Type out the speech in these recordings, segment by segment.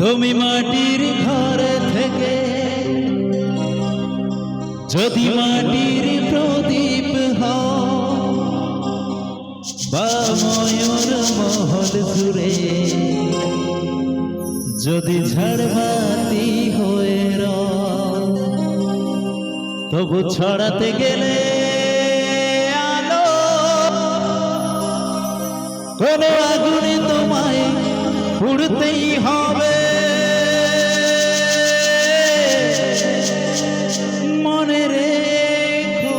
তুমি মাটির ঘরে থেকে যদি মাটির প্রদীপ হও বা ময়ূর মহল জুড়ে যদি ঝাড়বাতি হয়ে রও তবু ছড়াতে গেলে আলো কোনো আগুনে তোমায় পুড়তেই হবে। মনে রেখো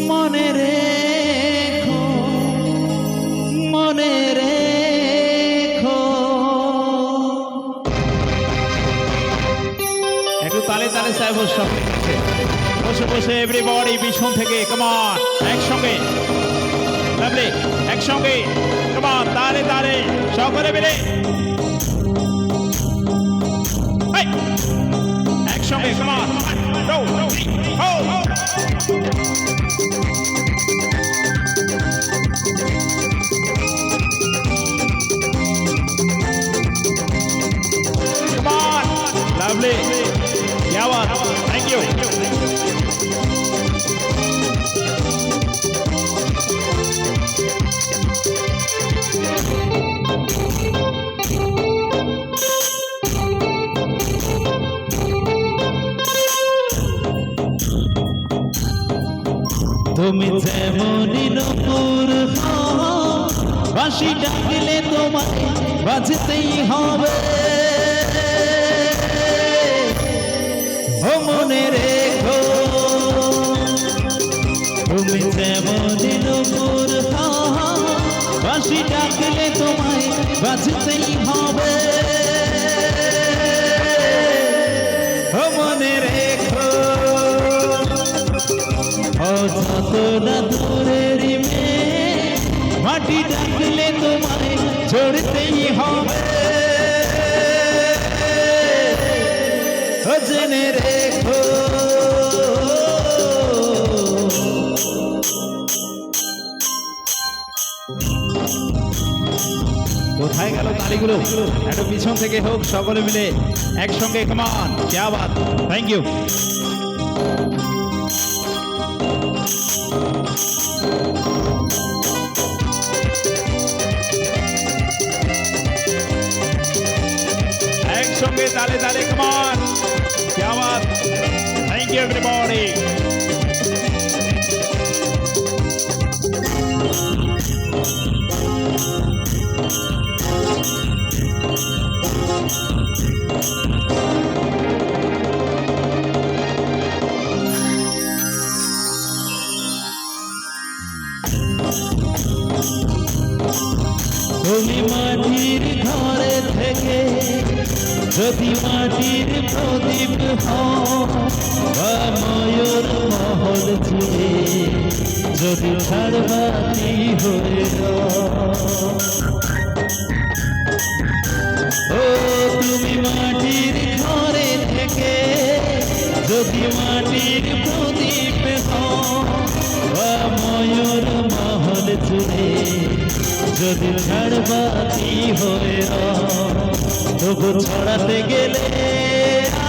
মনে রেখো মনে রেখো। একটু তালে তালে সাহেব সব বসে বসে এভরিবডি পিছন থেকে কমান একসঙ্গে লাভলি একসঙ্গে কমান তালে তালে সকলে মিলে একসঙ্গে কমান গো গো कमान लवली क्या बात थैंक यू তুমি যেমনই নূপুর হও বাঁশি ডাকলে তোমায় বাজতেই হবে। ও মনে রেখো তুমি যেমনই নূপুর হও বাঁশি ডাকলে তোমায় বাজতেই হবে। ও মনে রেখো যত না দূরের মেয়ে মাটি ডাকলে তোমায় ছড়তেই হবে। জেনে রেখো কোথায় গেল তালিগুলো একটু পিছন থেকে হোক সকলে মিলে একসঙ্গে কমান क्या बात थैंक यू একসঙ্গে তালে তালে কমান क्या बात थैंक यू एवरीबॉडी তুমি মাটির ঘরে থেকে যদি মাটির প্রদীপ হও বা ময়ূর মহল জুড়ে যদি ঝাড়বাতি হয়ে রও। ও তুমি মাটির ঘরে থেকে যদি মাটির প্রদীপ হও বা ময়ূর মহল জুড়ে যদি ঝাড়বাতি হয়ে তবু ছড়াতে গেলে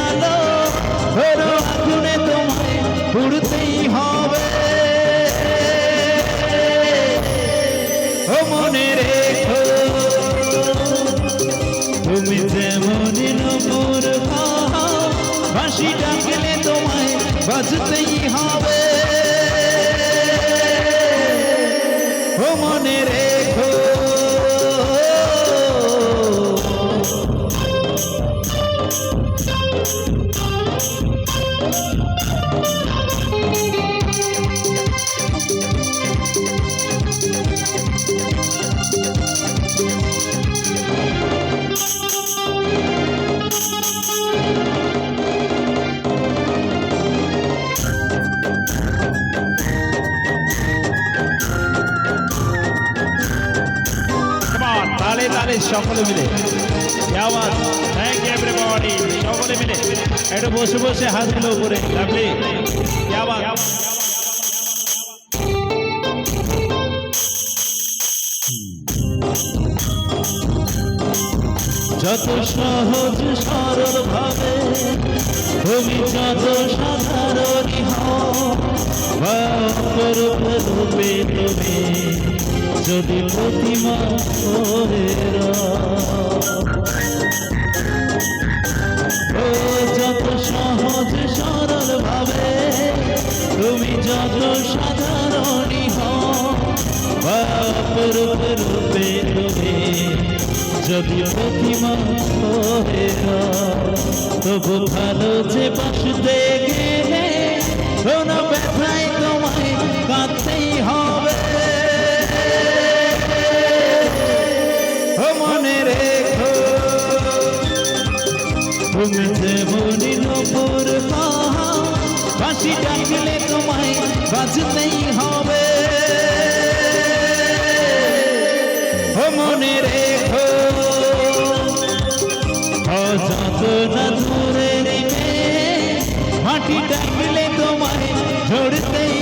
আলো ধরো আগুনে তোমায় পুড়তেই হবে। ও মনে রেখো তুমি যেমনই নূপুর হও বাঁশি ডাকলে তোমায় বাজতেই হবে। ও মনে রেখো ताले ताले সকলে মিলে क्या बात थैंक यू एवरीबॉडी সকলে মিলে একটু বসে বসে হাতগুলো উপরে লাভলি क्या बात যত সহজ সরল ভাবে তুমি যত সাধারণ রূপে তুমি যদি প্রতিমা হয়ে ও যত সহজ সরল ভাবে তুমি যত সাধারণ রূপে তুমি যদি প্রতিমা হয়ে তবু ভালো যে বাসতে গেলে কোনো ব্যথায় তোমায় কাঁদতেই হবে ও মনে রেখো তুমি যেমনি নপুর বাঁশি ডাকলে তোমায় বাজতেই হবে ও মনে রেখো যত না দূরে নেবে মাটি ডাকলে তোমায় ঝরতেই